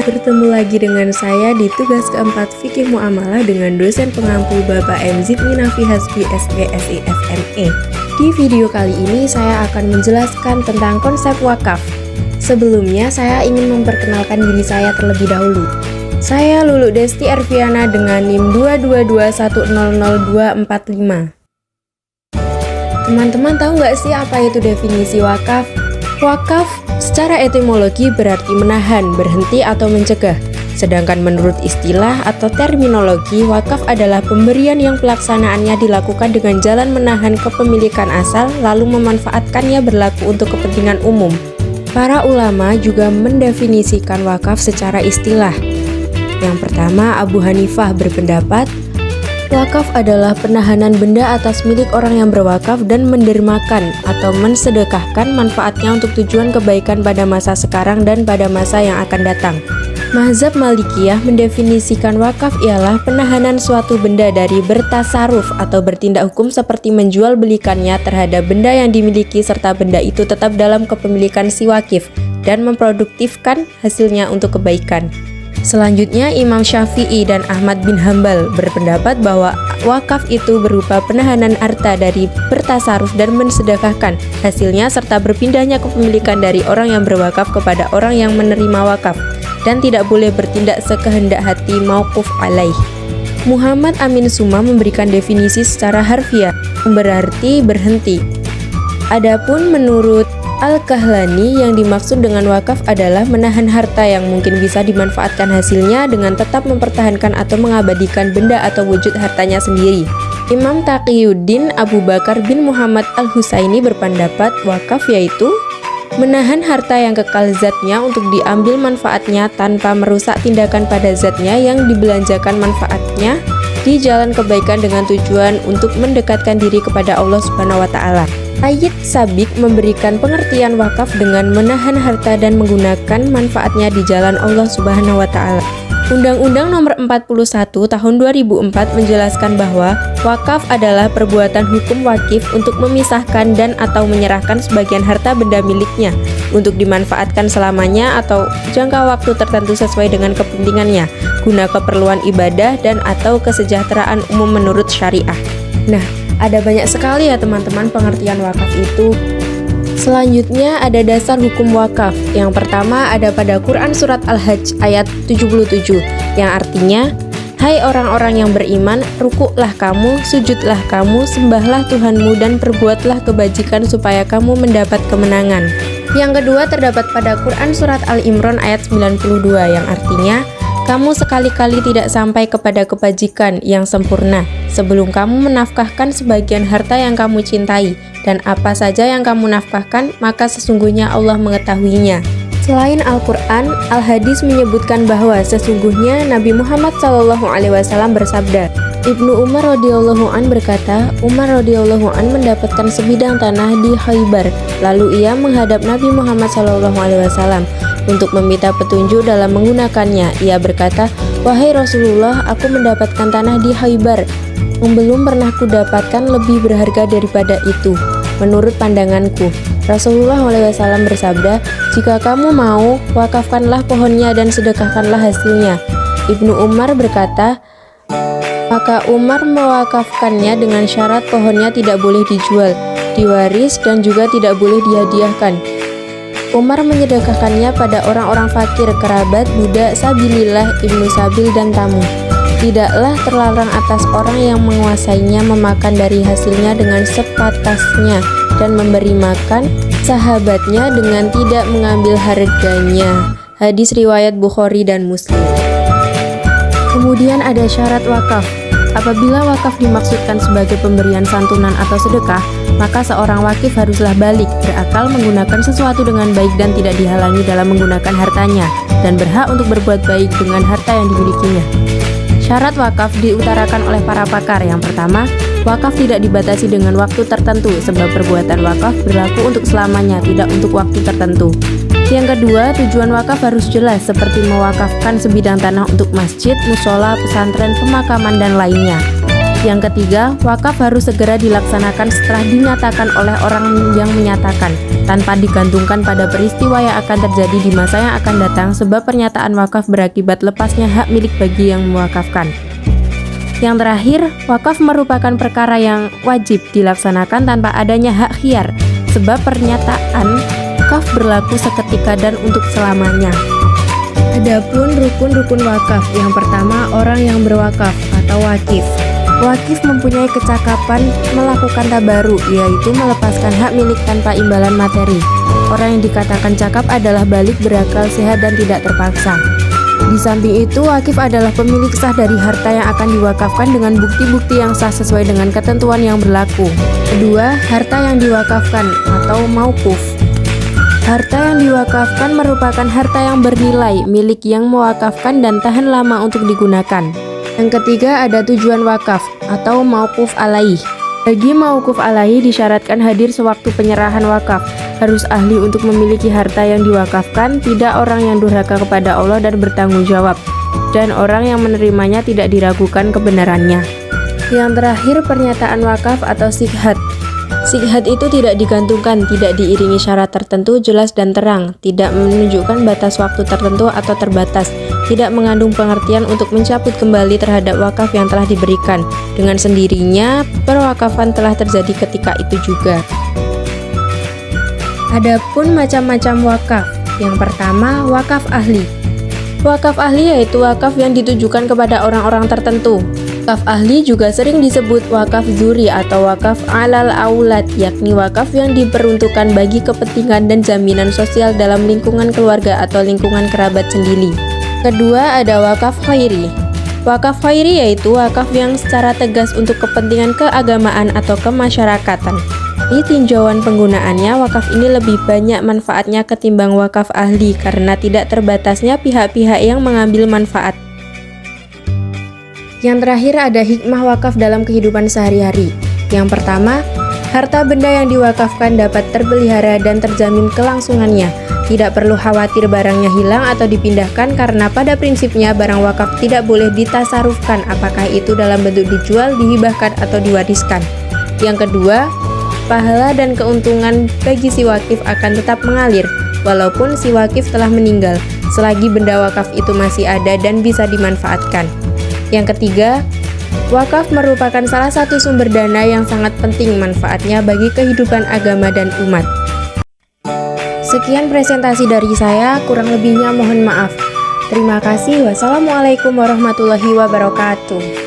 bertemu lagi dengan saya di tugas keempat Fikih Muamalah dengan dosen pengampu Bapak M. Zidni Nafi Hasbi SG SIFME. Di video kali ini saya akan menjelaskan tentang konsep wakaf. Sebelumnya saya ingin memperkenalkan diri saya terlebih dahulu. Saya Lulu Desti Erviana dengan NIM 222100245. Teman-teman tahu nggak sih apa itu definisi wakaf? Wakaf secara etimologi berarti menahan, berhenti, atau mencegah. Sedangkan menurut istilah atau terminologi, wakaf adalah pemberian yang pelaksanaannya dilakukan dengan jalan menahan kepemilikan asal lalu memanfaatkannya berlaku untuk kepentingan umum. Para ulama juga mendefinisikan wakaf secara istilah. Yang pertama, Abu Hanifah berpendapat, wakaf adalah penahanan benda atas milik orang yang berwakaf dan mendermakan atau mensedekahkan manfaatnya untuk tujuan kebaikan pada masa sekarang dan pada masa yang akan datang. Mazhab Malikiyah mendefinisikan wakaf ialah penahanan suatu benda dari bertasaruf atau bertindak hukum seperti menjual belikannya terhadap benda yang dimiliki serta benda itu tetap dalam kepemilikan si wakif dan memproduktifkan hasilnya untuk kebaikan. Selanjutnya, Imam Syafi'i dan Ahmad bin Hambal berpendapat bahwa wakaf itu berupa penahanan harta dari bertasaruf dan mensedekahkan hasilnya serta berpindahnya kepemilikan dari orang yang berwakaf kepada orang yang menerima wakaf dan tidak boleh bertindak sekehendak hati mauquf alaih. Muhammad Amin Suma memberikan definisi secara harfiah, berarti berhenti. Adapun menurut Al-Kahlani, yang dimaksud dengan wakaf adalah menahan harta yang mungkin bisa dimanfaatkan hasilnya dengan tetap mempertahankan atau mengabadikan benda atau wujud hartanya sendiri. Imam Taqiyuddin Abu Bakar bin Muhammad Al-Husaini berpendapat wakaf yaitu menahan harta yang kekal zatnya untuk diambil manfaatnya tanpa merusak tindakan pada zatnya yang dibelanjakan manfaatnya di jalan kebaikan dengan tujuan untuk mendekatkan diri kepada Allah Subhanahu wa Ta'ala. Sayyid Sabiq memberikan pengertian wakaf dengan menahan harta dan menggunakan manfaatnya di jalan Allah Subhanahu wa Ta'ala. Undang-Undang Nomor 41 Tahun 2004 menjelaskan bahwa wakaf adalah perbuatan hukum wakif untuk memisahkan dan atau menyerahkan sebagian harta benda miliknya untuk dimanfaatkan selamanya atau jangka waktu tertentu sesuai dengan kepentingannya guna keperluan ibadah dan atau kesejahteraan umum menurut syariah. Nah, ada banyak sekali ya teman-teman pengertian wakaf itu. Selanjutnya ada dasar hukum wakaf. Yang pertama ada pada Quran Surat Al-Hajj ayat 77 yang artinya, hai orang-orang yang beriman, rukuklah kamu, sujudlah kamu, sembahlah Tuhanmu dan perbuatlah kebajikan supaya kamu mendapat kemenangan. Yang kedua terdapat pada Quran Surat Al-Imran ayat 92 yang artinya, kamu sekali-kali tidak sampai kepada kebajikan yang sempurna sebelum kamu menafkahkan sebagian harta yang kamu cintai, dan apa saja yang kamu nafkahkan, maka sesungguhnya Allah mengetahuinya. Selain Al-Quran, Al-Hadis menyebutkan bahwa sesungguhnya Nabi Muhammad SAW bersabda. Ibnu Umar radhiyallahu an berkata, Umar radhiyallahu an mendapatkan sebidang tanah di Khaybar, lalu ia menghadap Nabi Muhammad SAW untuk meminta petunjuk dalam menggunakannya. Ia berkata, wahai Rasulullah, aku mendapatkan tanah di Khaybar yang belum pernah kudapatkan lebih berharga daripada itu menurut pandanganku. Rasulullah SAW bersabda, jika kamu mau, wakafkanlah pohonnya dan sedekahkanlah hasilnya. Ibnu Umar berkata, maka Umar mewakafkannya dengan syarat pohonnya tidak boleh dijual, diwaris, dan juga tidak boleh dihadiahkan. Umar menyedekahkannya pada orang-orang fakir, kerabat, budak, sabilillah, ibnu sabil, dan tamu. Tidaklah terlarang atas orang yang menguasainya memakan dari hasilnya dengan sepatasnya dan memberi makan sahabatnya dengan tidak mengambil harganya. Hadis riwayat Bukhari dan Muslim. Kemudian ada syarat wakaf. Apabila wakaf dimaksudkan sebagai pemberian santunan atau sedekah, maka seorang wakif haruslah balik, berakal, menggunakan sesuatu dengan baik dan tidak dihalangi dalam menggunakan hartanya, dan berhak untuk berbuat baik dengan harta yang dimilikinya. Syarat wakaf diutarakan oleh para pakar. Yang pertama, wakaf tidak dibatasi dengan waktu tertentu, sebab perbuatan wakaf berlaku untuk selamanya, tidak untuk waktu tertentu. Yang kedua, tujuan wakaf harus jelas, seperti mewakafkan sebidang tanah untuk masjid, musola, pesantren, pemakaman, dan lainnya. Yang ketiga, wakaf harus segera dilaksanakan setelah dinyatakan oleh orang yang menyatakan, tanpa digantungkan pada peristiwa yang akan terjadi di masa yang akan datang, sebab pernyataan wakaf berakibat lepasnya hak milik bagi yang mewakafkan. Yang terakhir, wakaf merupakan perkara yang wajib dilaksanakan tanpa adanya hak khiyar, sebab pernyataan wakaf berlaku seketika dan untuk selamanya. Adapun rukun-rukun wakaf, yang pertama orang yang berwakaf atau wakif. Wakif mempunyai kecakapan melakukan tabaru, yaitu melepaskan hak milik tanpa imbalan materi. Orang yang dikatakan cakap adalah balik, berakal, sehat, dan tidak terpaksa. Di samping itu, wakif adalah pemilik sah dari harta yang akan diwakafkan dengan bukti-bukti yang sah sesuai dengan ketentuan yang berlaku. Kedua, harta yang diwakafkan atau mauquf. Harta yang diwakafkan merupakan harta yang bernilai, milik yang mewakafkan dan tahan lama untuk digunakan. Yang ketiga ada tujuan wakaf atau mauquf alaih. Bagi mauquf alaih disyaratkan hadir sewaktu penyerahan wakaf, harus ahli untuk memiliki harta yang diwakafkan, tidak orang yang durhaka kepada Allah dan bertanggung jawab, dan orang yang menerimanya tidak diragukan kebenarannya. Yang terakhir pernyataan wakaf atau sikhat. Sikhat itu tidak digantungkan, tidak diiringi syarat tertentu, jelas dan terang, tidak menunjukkan batas waktu tertentu atau terbatas, tidak mengandung pengertian untuk mencabut kembali terhadap wakaf yang telah diberikan. Dengan sendirinya, perwakafan telah terjadi ketika itu juga. Adapun macam-macam wakaf. Yang pertama, wakaf ahli. Wakaf ahli yaitu wakaf yang ditujukan kepada orang-orang tertentu. Wakaf ahli juga sering disebut wakaf zuri atau wakaf alal aulad, yakni wakaf yang diperuntukkan bagi kepentingan dan jaminan sosial dalam lingkungan keluarga atau lingkungan kerabat sendiri. Kedua ada wakaf khairi. Wakaf khairi yaitu wakaf yang secara tegas untuk kepentingan keagamaan atau kemasyarakatan. Di tinjauan penggunaannya, wakaf ini lebih banyak manfaatnya ketimbang wakaf ahli karena tidak terbatasnya pihak-pihak yang mengambil manfaat. Yang terakhir ada hikmah wakaf dalam kehidupan sehari-hari. Yang pertama, harta benda yang diwakafkan dapat terpelihara dan terjamin kelangsungannya. Tidak perlu khawatir barangnya hilang atau dipindahkan karena pada prinsipnya barang wakaf tidak boleh ditasarufkan, apakah itu dalam bentuk dijual, dihibahkan, atau diwariskan. Yang kedua, pahala dan keuntungan bagi si wakif akan tetap mengalir walaupun si wakif telah meninggal, selagi benda wakaf itu masih ada dan bisa dimanfaatkan. Yang ketiga, wakaf merupakan salah satu sumber dana yang sangat penting manfaatnya bagi kehidupan agama dan umat. Sekian presentasi dari saya, kurang lebihnya mohon maaf. Terima kasih. Wassalamualaikum warahmatullahi wabarakatuh.